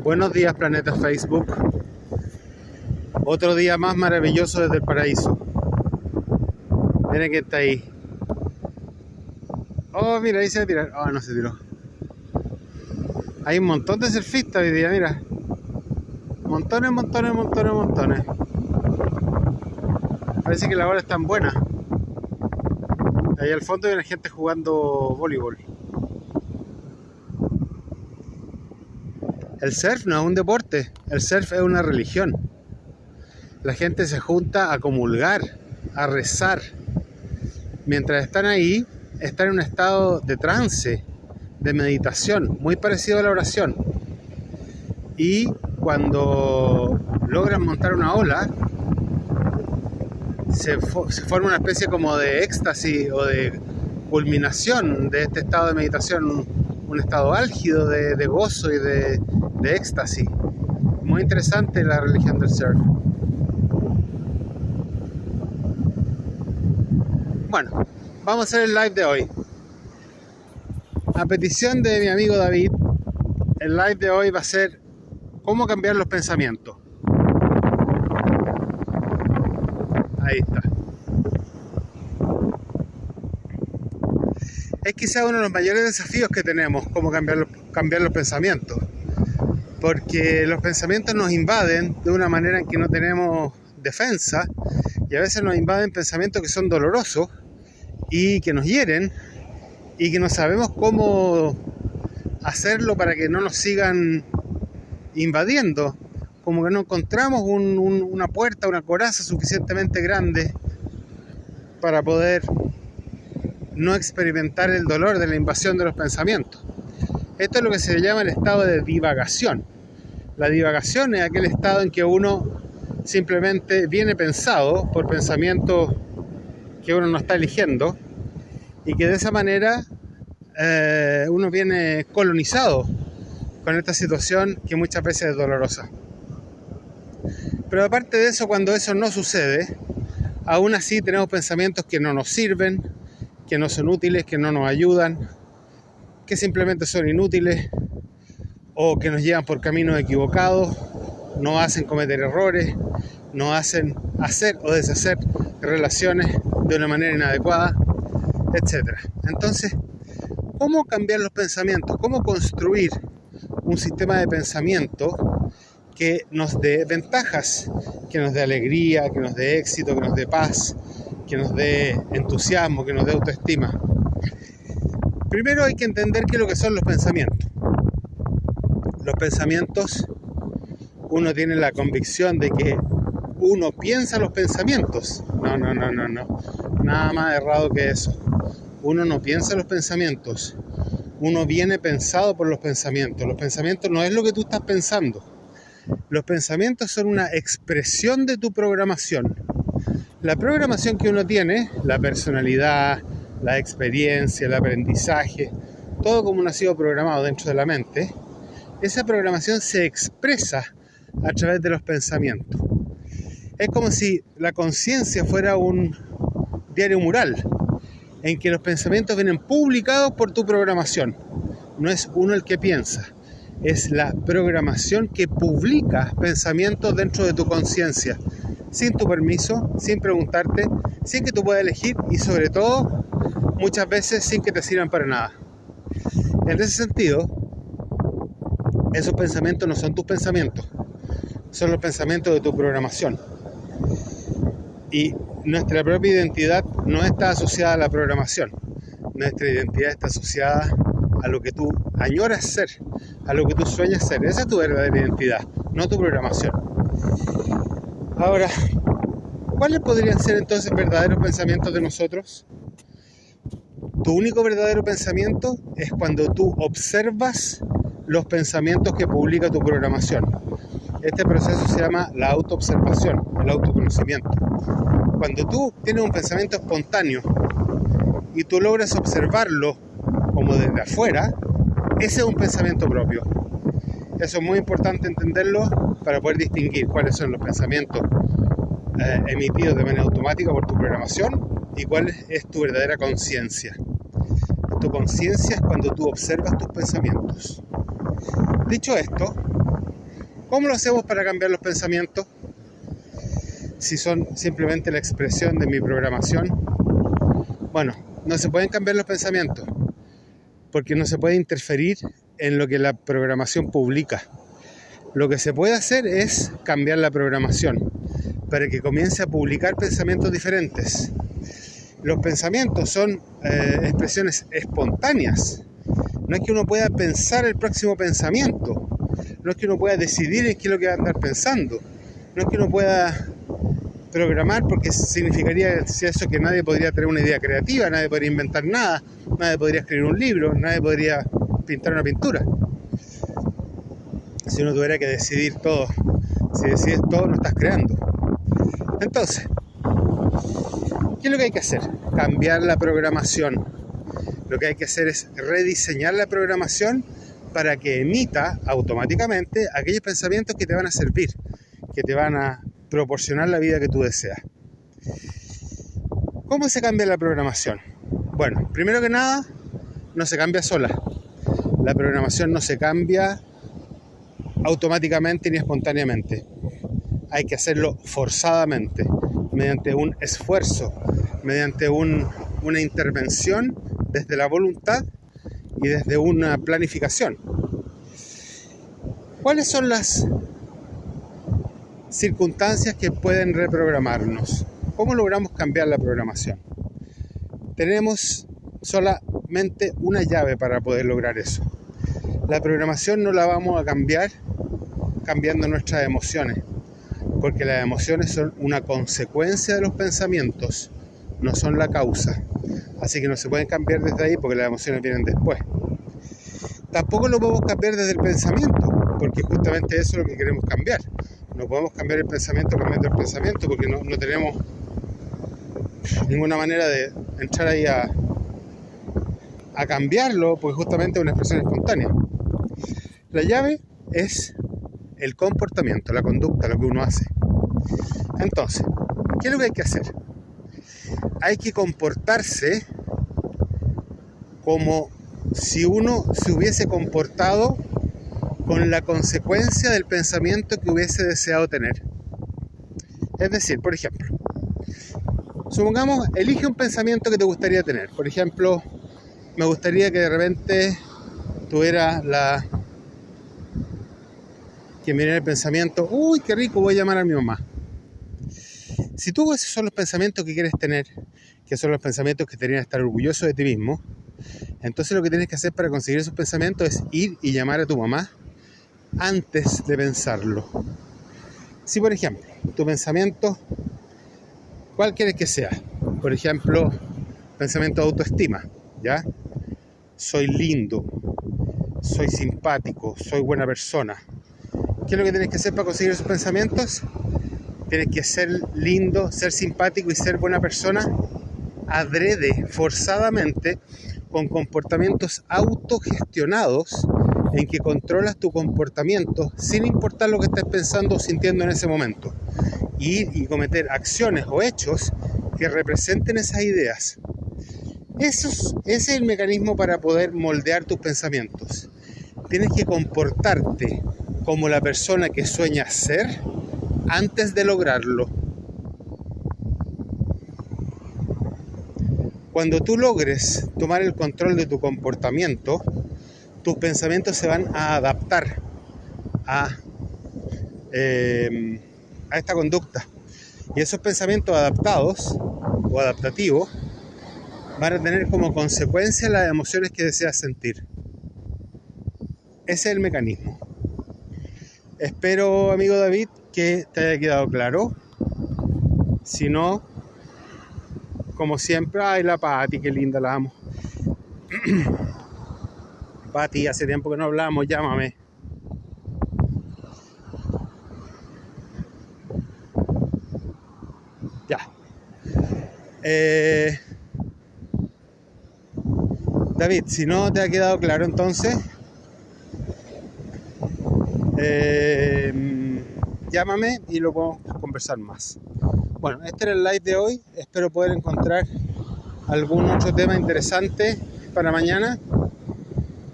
Buenos días, planeta Facebook. Otro día más maravilloso desde el paraíso. Miren quién está ahí. Oh, mira, ahí se va a tirar. Oh, no se tiró. Hay un montón de surfistas hoy día, mira. Montones. Parece que la hora es tan buena. Ahí al fondo hay una gente jugando voleibol. El surf no es un deporte, el surf es una religión. La gente se junta a comulgar, a rezar. Mientras están ahí, están en un estado de trance, de meditación, muy parecido a la oración. Y cuando logran montar una ola, se forma una especie como de éxtasis o de culminación de este estado de meditación, un estado álgido de gozo y de éxtasis. Muy interesante la religión del surf. Bueno, vamos a hacer el live de hoy. A petición de mi amigo David, el live de hoy va a ser cómo cambiar los pensamientos. Ahí está. Es quizá uno de los mayores desafíos que tenemos, cómo cambiar los pensamientos. Porque los pensamientos nos invaden de una manera en que no tenemos defensa, y a veces nos invaden pensamientos que son dolorosos y que nos hieren y que no sabemos cómo hacerlo para que no nos sigan invadiendo. Como que no encontramos una puerta, una coraza suficientemente grande para poder no experimentar el dolor de la invasión de los pensamientos. Esto es lo que se llama el estado de divagación. La divagación es aquel estado en que uno simplemente viene pensado por pensamientos que uno no está eligiendo y que de esa manera uno viene colonizado con esta situación que muchas veces es dolorosa. Pero aparte de eso, cuando eso no sucede, aún así tenemos pensamientos que no nos sirven, que no son útiles, que no nos ayudan, que simplemente son inútiles o que nos llevan por caminos equivocados, nos hacen cometer errores, nos hacen hacer o deshacer relaciones de una manera inadecuada, etc. Entonces, ¿cómo cambiar los pensamientos? ¿Cómo construir un sistema de pensamiento que nos dé ventajas, que nos dé alegría, que nos dé éxito, que nos dé paz, que nos dé entusiasmo, que nos dé autoestima? Primero hay que entender qué es lo que son los pensamientos. Los pensamientos, uno tiene la convicción de que uno piensa los pensamientos. No. Nada más errado que eso. Uno no piensa los pensamientos. Uno viene pensado por los pensamientos. Los pensamientos no es lo que tú estás pensando. Los pensamientos son una expresión de tu programación. La programación que uno tiene, la personalidad, la experiencia, el aprendizaje, todo como uno ha sido programado dentro de la mente, esa programación se expresa a través de los pensamientos. Es como si la conciencia fuera un diario mural en que los pensamientos vienen publicados por tu programación. No es uno el que piensa, es la programación que publica pensamientos dentro de tu conciencia, sin tu permiso, sin preguntarte, sin que tú puedas elegir y sobre todo, muchas veces sin que te sirvan para nada. En ese sentido, esos pensamientos no son tus pensamientos, son los pensamientos de tu programación. Y nuestra propia identidad no está asociada a la programación. Nuestra identidad está asociada a lo que tú añoras ser, a lo que tú sueñas ser. Esa es tu verdadera identidad, no tu programación. Ahora, ¿cuáles podrían ser entonces verdaderos pensamientos de nosotros? Tu único verdadero pensamiento es cuando tú observas los pensamientos que publica tu programación. Este proceso se llama la autoobservación, el autoconocimiento. Cuando tú tienes un pensamiento espontáneo y tú logras observarlo como desde afuera, ese es un pensamiento propio. Eso es muy importante entenderlo para poder distinguir cuáles son los pensamientos emitidos de manera automática por tu programación y cuál es tu verdadera conciencia. Tu conciencia es cuando tú observas tus pensamientos. Dicho esto, ¿Cómo lo hacemos para cambiar los pensamientos? Si son simplemente la expresión de mi programación. Bueno, no se pueden cambiar los pensamientos porque no se puede interferir en lo que la programación publica. Lo que se puede hacer es cambiar la programación para que comience a publicar pensamientos diferentes. Los pensamientos son expresiones espontáneas. No es que uno pueda pensar el próximo pensamiento. No es que uno pueda decidir en qué es lo que va a andar pensando. No es que uno pueda programar, porque significaría eso que nadie podría tener una idea creativa, nadie podría inventar nada, nadie podría escribir un libro, nadie podría pintar una pintura. Si uno tuviera que decidir todo, si decides todo, no estás creando. Entonces, ¿qué es lo que hay que hacer? Cambiar la programación. Lo que hay que hacer es rediseñar la programación para que emita automáticamente aquellos pensamientos que te van a servir, que te van a proporcionar la vida que tú deseas. ¿Cómo se cambia la programación? Bueno, primero que nada, no se cambia sola. La programación no se cambia automáticamente ni espontáneamente. Hay que hacerlo forzadamente, mediante un esfuerzo, mediante una intervención desde la voluntad y desde una planificación. ¿Cuáles son las circunstancias que pueden reprogramarnos? ¿Cómo logramos cambiar la programación? Tenemos solamente una llave para poder lograr eso. La programación no la vamos a cambiar cambiando nuestras emociones, porque las emociones son una consecuencia de los pensamientos, no son la causa. Así que no se pueden cambiar desde ahí porque las emociones vienen después. Tampoco lo podemos cambiar desde el pensamiento, porque justamente eso es lo que queremos cambiar. No podemos cambiar el pensamiento cambiando el pensamiento, porque no tenemos ninguna manera de entrar ahí a cambiarlo, porque justamente es una expresión espontánea. La llave es el comportamiento, la conducta, lo que uno hace. Entonces, ¿qué es lo que hay que hacer? Hay que comportarse como si uno se hubiese comportado con la consecuencia del pensamiento que hubiese deseado tener. Es decir, por ejemplo, supongamos, elige un pensamiento que te gustaría tener. Por ejemplo, me gustaría que de repente tuviera que me viene el pensamiento, uy, qué rico, voy a llamar a mi mamá. Si tú esos son los pensamientos que quieres tener, que son los pensamientos que te deberían estar orgulloso de ti mismo, entonces lo que tienes que hacer para conseguir esos pensamientos es ir y llamar a tu mamá antes de pensarlo. Si por ejemplo, tu pensamiento, ¿cuál quieres que sea? Por ejemplo, pensamiento de autoestima, ¿ya? Soy lindo, soy simpático, soy buena persona. ¿Qué es lo que tienes que hacer para conseguir esos pensamientos? Tienes que ser lindo, ser simpático y ser buena persona adrede, forzadamente, con comportamientos autogestionados en que controlas tu comportamiento sin importar lo que estés pensando o sintiendo en ese momento. Ir y cometer acciones o hechos que representen esas ideas. Ese es el mecanismo para poder moldear tus pensamientos. Tienes que comportarte como la persona que sueñas ser antes de lograrlo. Cuando tú logres tomar el control de tu comportamiento, tus pensamientos se van a adaptar a esta conducta. Y esos pensamientos adaptados o adaptativos van a tener como consecuencia las emociones que deseas sentir. Ese es el mecanismo. Espero, amigo David, que te haya quedado claro. Si no, como siempre, ay, la Pati, qué linda, la amo. Pati, hace tiempo que no hablamos, llámame. Ya. David, si no te ha quedado claro, entonces llámame y lo podemos conversar más. Bueno, este era el live de hoy. Espero poder encontrar algún otro tema interesante para mañana,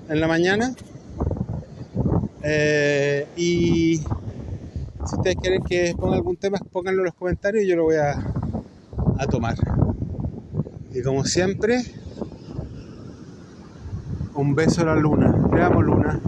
en la mañana. Y si ustedes quieren que ponga algún tema, pónganlo en los comentarios y yo lo voy a tomar. Y como siempre, un beso a la luna. Te amo, luna.